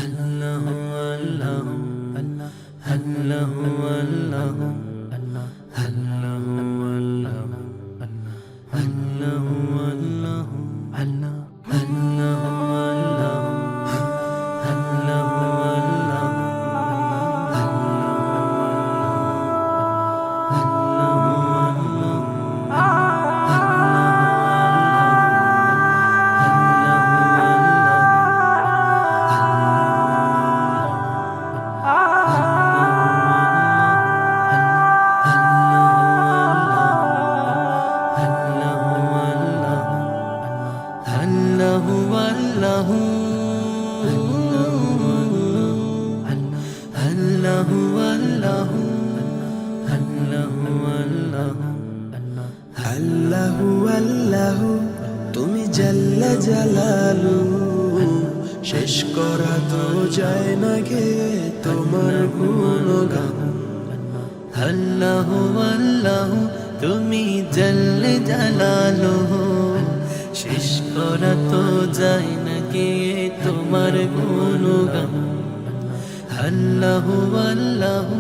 আল্লাহ আল্লাহ আল্লাহ আল্লাহ আল্লাহ আল্লাহ আল্লাহ আল্লাহ আল্লাহ আল্লাহু আল্লাহু তুমি জাল্লা জালালু, শেষ করা তো যায় না গে তোমার গুণগান। আল্লাহু আল্লাহু তুমি জাল্লে জালালু, শেষ করা তো যায় না গে তোমার গুণগান। আল্লাহু আল্লাহু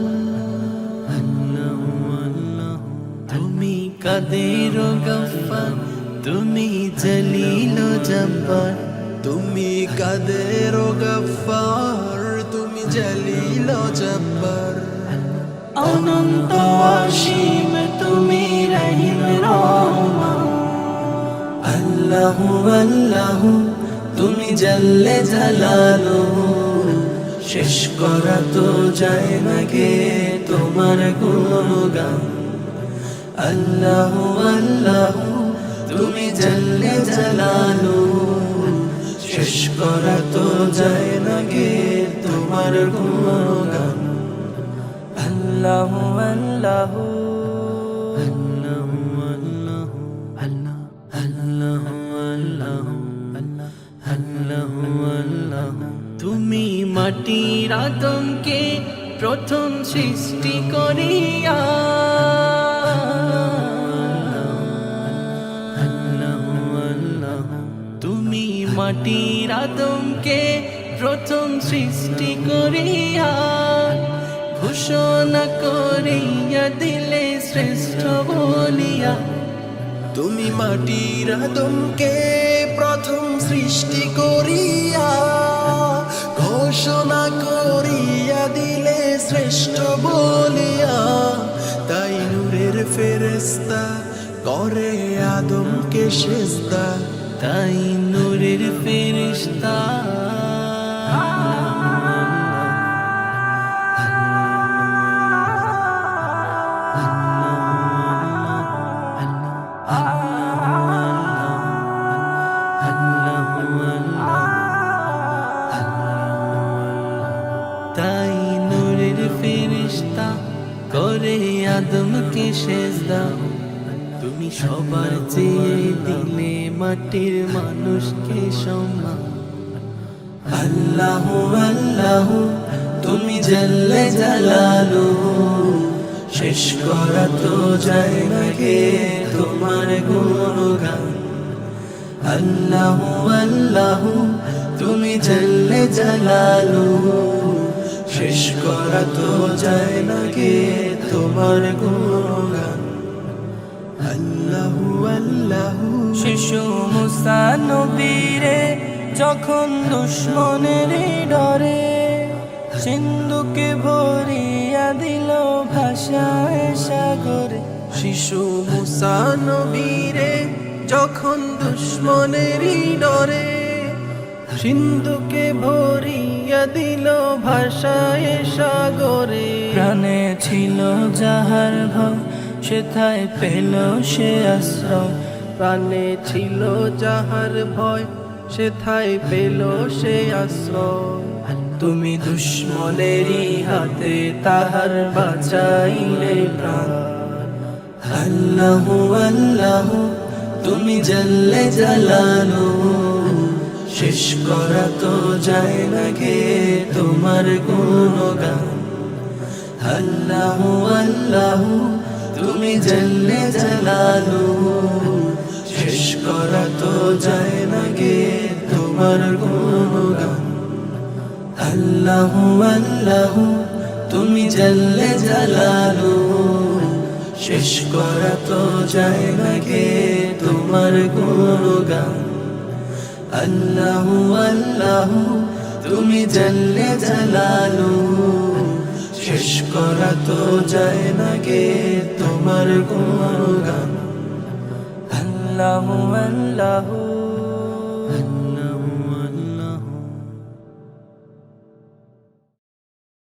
আল্লাহু আল্লাহু তুমি কাদের গফফার, তুমি জলিল জব্বার। তুমি কাদের গফফার, তুমি জলিল জব্বার। অনন্ত অসীম তুমি রহিম রহমান। আল্লাহু আল্লাহু তুমি জাল্লে জালালু, শেষ করা তো যায় না গে তোমার গুণগান। আল্লাহু আল্লাহু তুমি জাল্লে জালালু, শেষ করা তো যায় না গে তোমার গুণগান। আল্লাহু আল্লাহু আল্লাহু আল্লাহু আল্লাহু আল্লাহু আল্লাহু আল্লাহু তুমি মাটির আদমকে প্রথম সৃষ্টি করিয়া, তুমি মাটির আদমকে প্রথম সৃষ্টি করিয়া, ঘোষণা করিয়া দিলে শ্রেষ্ঠ বলিয়া। তুমি মাটির আদমকে প্রথম সৃষ্টি করিয়া, ঘোষণা করিয়া দিলে শ্রেষ্ঠ বলিয়া। তাই নূরের ফেরেশতা করে আদমকে সেজদা, তাই নূরের ফেরেশতা তাই নূরের ফেরেশতা করে আদমকে সেজদা। তুমি সবার চেয়ে দিলে মাটির মানুষকে সম্মান। আল্লাহু আল্লাহু তুমি জাল্লে জালালু, শেষ করা তো যায় না গে তোমার গুণগান। আল্লাহু আল্লাহু তুমি জাল্লে জালালু, শেষ করা তো যায় না গে তোমার গুণগান। আল্লাহু আল্লাহু শিশু মুসা নবীরে যখন দুশ্মনের ডরে, সিন্ধুকে ভরিয়া দিল ভাষায় সাগরে। শিশু মুসা নবীরে যখন দুশ্মনেরই ডরে, সিন্ধুকে ভরিয়া দিল ভাষায় সাগরে। প্রাণে ছিল যাহার ভয়, সেথায় পেল সে আশ্রয়। প্রাণে ছিল যাহার ভয়, সেথায় পেল সে আশ্রয়। তুমি দুশ্মনেরই হাতে তাহার বাঁচাইলে প্রাণ। আল্লাহু আল্লাহু তুমি জাল্লে জালালু, শেষ করা তো যায় না গে তোমার গুণগান। আল্লাহু আল্লাহু তুমি জাল্লে জালালু, শেষ করা তো যায় না গে তোমার গুণগান। আল্লাহু আল্লাহু তুমি জাল্লে জালালু, শেষ করা তো যায় না গে তোমার গুণগান। আল্লাহু আল্লাহু তুমি জাল্লে জালালু, শেষ করা তো যায় না গে তোমার গুণগান। আল্লাহু আল্লাহু